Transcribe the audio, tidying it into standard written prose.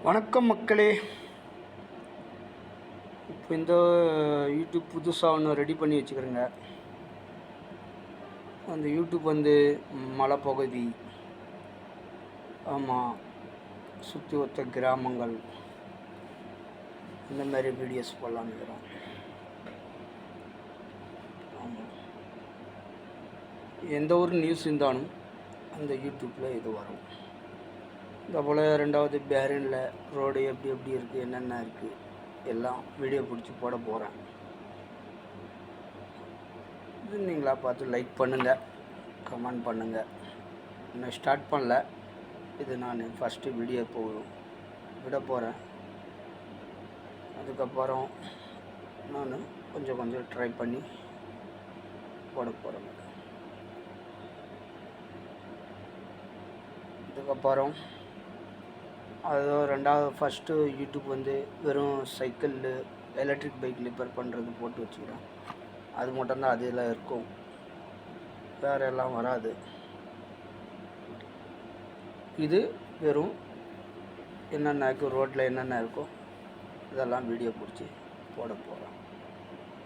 வணக்கம் மக்களே. இப்போ இந்த யூடியூப் புதுசாக ஒன்று ரெடி பண்ணி வச்சுக்கிறேங்க. அந்த யூடியூப் மலைப்பகுதி, ஆமாம், சுற்றி ஒத்த கிராமங்கள், இந்த மாதிரி வீடியோஸ் போடலான்னு இருக்கிறோம். ஆமாம், எந்த ஒரு நியூஸ் இருந்தாலும் அந்த யூடியூப்பில் இது வரும். இந்த போல் ரெண்டாவது பேரனில் ரோடு எப்படி இருக்குது, என்னென்ன இருக்குது, எல்லாம் வீடியோ பிடிச்சி போட போகிறேன். இது நீங்களா பார்த்து லைக் பண்ணுங்கள், கமெண்ட் பண்ணுங்கள். இன்னும் ஸ்டார்ட் பண்ணல, இது நான் ஃபஸ்ட்டு வீடியோ விட போகிறேன். அதுக்கப்புறம் நான் கொஞ்சம் ட்ரை பண்ணி போட போகிறேன். இதுக்கப்புறம் அது ரெண்டாவது ஃபஸ்ட்டு யூடியூப் வெறும் சைக்கிள், எலக்ட்ரிக் பைக் ரிப்பேர் பண்ணுறது போட்டு வச்சுக்கிறேன். அது மட்டும்தான் அதில் இருக்கும், வேறு எல்லாம் வராது. இது வெறும் என்னென்ன இருக்கும், ரோட்டில் என்னென்ன இருக்கோ இதெல்லாம் வீடியோ பிடிச்சி போட போகிறேன்.